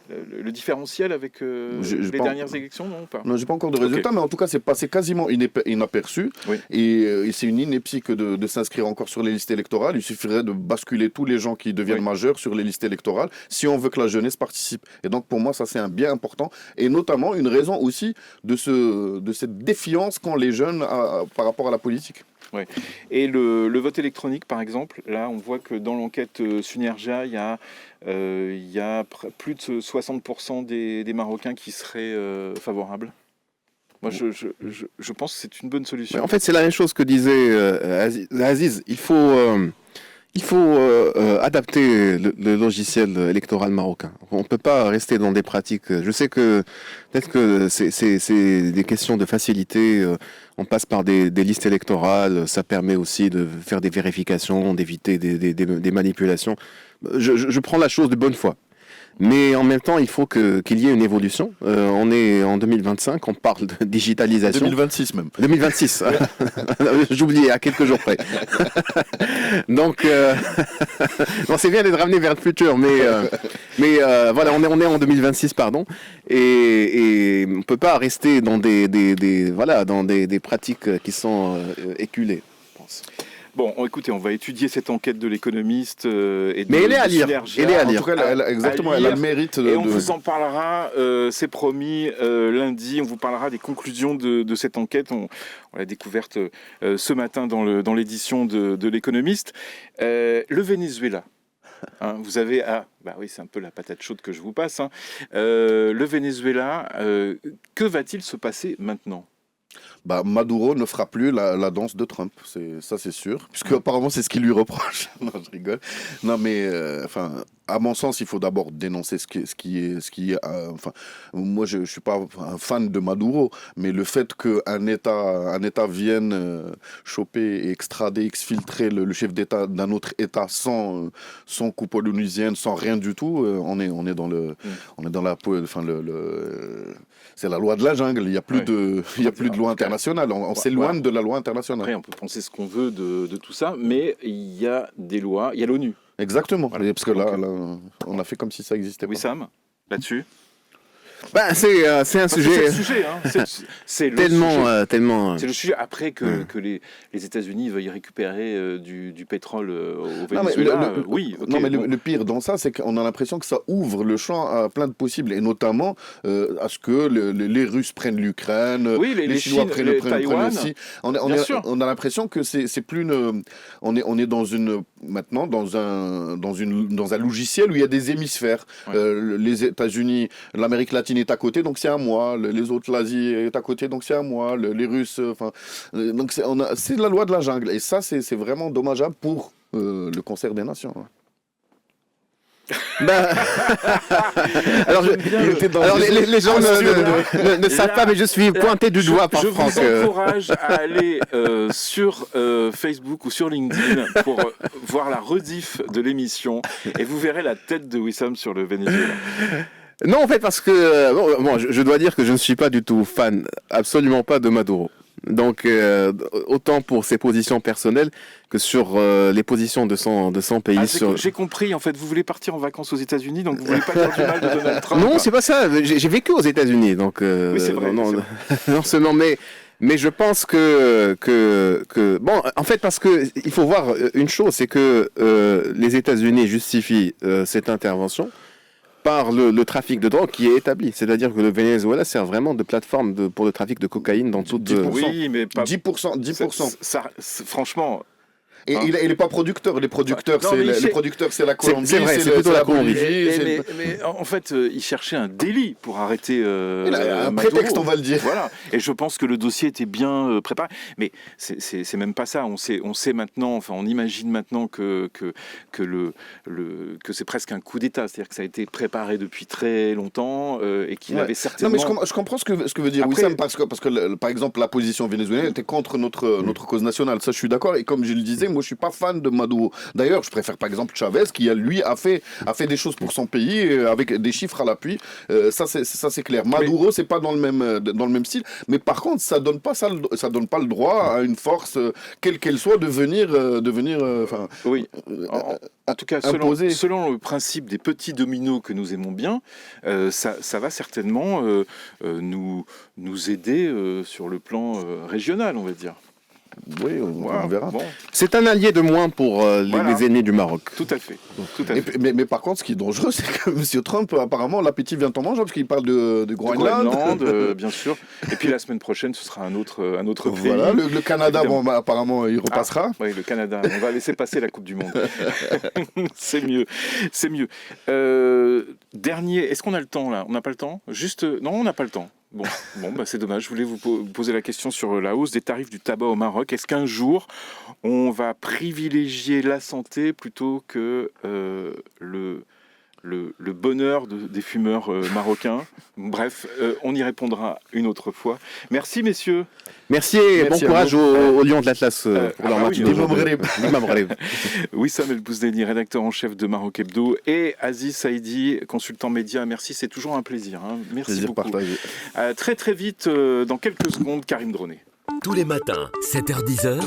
le différentiel avec les dernières élections, non, ou pas ? Non, j'ai pas encore de résultats, mais en tout cas, c'est passé quasiment inaperçu. Oui. Et c'est une ineptie que de s'inscrire encore sur les listes électorales. Il suffirait de basculer tous les gens qui deviennent majeurs sur les listes électorales si on veut que la jeunesse participe. Et donc, pour moi, ça, c'est un bien important. Et notamment, une raison aussi de cette défiance qu'ont les jeunes par rapport à la politique. Ouais. Et le vote électronique, par exemple, là, on voit que dans l'enquête Synergia, il y a plus de 60% des Marocains qui seraient favorables. Moi, je pense que c'est une bonne solution. Mais en fait, c'est la même chose que disait Aziz. Il faut adapter le logiciel électoral marocain. On ne peut pas rester dans des pratiques. Je sais que peut-être que c'est des questions de facilité. On passe par des listes électorales. Ça permet aussi de faire des vérifications, d'éviter des manipulations. Je prends la chose de bonne foi. Mais en même temps, il faut qu'il y ait une évolution. On est en 2025, on parle de digitalisation. 2026 même. 2026. J'oubliais, à quelques jours près. Donc, bon, c'est bien d'être ramené vers le futur, mais voilà, on est en 2026, pardon, et on peut pas rester dans des pratiques qui sont éculées, je pense. Bon, écoutez, on va étudier cette enquête de l'économiste et de Mais elle est à lire. Synergia. Elle est à lire. En tout cas, exactement, elle a le mérite Et on vous en parlera, c'est promis, lundi. On vous parlera des conclusions de cette enquête. On l'a découverte ce matin dans l'édition de l'économiste. Le Venezuela. Hein, vous avez bah oui, c'est un peu la patate chaude que je vous passe. Hein. Le Venezuela, que va-t-il se passer maintenant ? Bah, Maduro ne fera plus la danse de Trump, ça c'est sûr, puisque apparemment c'est ce qu'il lui reproche. Non, je rigole. Non, mais enfin, à mon sens, il faut d'abord dénoncer ce qui est. Enfin, moi, je suis pas un fan de Maduro, mais le fait qu'un État vienne choper, et extrader, exfiltrer le chef d'État d'un autre État sans coupe onusienne, sans rien du tout, on est dans la enfin c'est la loi de la jungle. Il y a plus de loi internationale. On s'éloigne de la loi internationale. Après, on peut penser ce qu'on veut de tout ça, mais il y a des lois, il y a l'ONU. Exactement. Voilà. Parce que là, on a fait comme si ça existait pas. Wissam, là-dessus. Ben, c'est un sujet. C'est le sujet, hein. C'est tellement. C'est le sujet après que les États-Unis veuillent récupérer du pétrole au Venezuela. Oui. Okay, non, mais le pire dans ça, c'est qu'on a l'impression que ça ouvre le champ à plein de possibles, et notamment à ce que les Russes prennent l'Ukraine, les Chinois prennent aussi. On a l'impression que c'est plus on est maintenant dans un logiciel où il y a des hémisphères. Ouais. Les États-Unis, l'Amérique latine est à côté, donc c'est à moi. Les autres, l'Asie est à côté, donc c'est à moi. Les Russes, donc c'est la loi de la jungle. Et ça, c'est vraiment dommageable pour le concert des nations. Alors, les gens ne savent pas, mais je suis pointé du doigt par Franck. Je vous encourage à aller sur Facebook ou sur LinkedIn pour voir la rediff de l'émission, et vous verrez la tête de Wissam sur le Venezuela. Non, en fait, parce que je dois dire que je ne suis pas du tout fan, absolument pas, de Maduro. Donc, autant pour ses positions personnelles que sur les positions de son pays. J'ai compris, en fait, vous voulez partir en vacances aux États-Unis, donc vous voulez pas dire du mal de Donald Trump. Non, c'est pas ça. J'ai vécu aux États-Unis, donc. Oui, c'est vrai. Non seulement, mais je pense que bon, en fait, parce que il faut voir une chose, c'est que les États-Unis justifient cette intervention par le trafic de drogue qui est établi. C'est-à-dire que le Venezuela sert vraiment de plateforme pour le trafic de cocaïne dans toute... 10%. Oui, mais pas... 10%. Franchement... Et il n'est pas producteur. Les producteurs, Non, mais c'est la Colombie. C'est vrai, c'est plutôt la Colombie. Mais en fait, il cherchait un délit pour arrêter un Maduro. prétexte, on va le dire. Voilà. Et je pense que le dossier était bien préparé. Mais c'est même pas ça. On sait maintenant, enfin, on imagine maintenant que c'est presque un coup d'État. C'est-à-dire que ça a été préparé depuis très longtemps et qu'il avait certainement... Non, mais je comprends ce que veut dire Wissam, parce que par exemple, la position vénézuélienne était contre notre cause nationale. Ça, je suis d'accord. Et comme je le disais, moi, je suis pas fan de Maduro. D'ailleurs, je préfère par exemple Chavez, qui lui a fait des choses pour son pays avec des chiffres à l'appui. Ça, c'est clair. Maduro, c'est pas dans le même style. Mais par contre, ça donne pas le droit à une force, quelle qu'elle soit, de venir. Oui. En tout cas, imposer. selon le principe des petits dominos que nous aimons bien, ça va certainement nous aider sur le plan régional, on va dire. Oui, on verra. Bon. C'est un allié de moins pour les ennemis du Maroc. Tout à fait. Mais par contre, ce qui est dangereux, c'est que M. Trump, apparemment, l'appétit vient en mangeant, parce qu'il parle de Groenland, bien sûr. Et puis la semaine prochaine, ce sera un autre pays. Voilà, le Canada, apparemment, il repassera. Oui, le Canada. On va laisser passer la Coupe du Monde. C'est mieux. Dernier, est-ce qu'on a le temps là ? On n'a pas le temps ? Non, on n'a pas le temps. Bon, c'est dommage. Je voulais vous poser la question sur la hausse des tarifs du tabac au Maroc. Est-ce qu'un jour, on va privilégier la santé plutôt que le bonheur des fumeurs marocains? Bref, on y répondra une autre fois. Merci, messieurs. Merci et bon courage aux Lions de l'Atlas pour leur match. Wissam El Bouzdani, rédacteur en chef de Maroc Hebdo, et Aziz Saïdi, consultant média. Merci, c'est toujours un plaisir. Merci plaisir beaucoup. Partagé. Très très vite, dans quelques secondes, Karim Droné. Tous les matins, 7h-10h,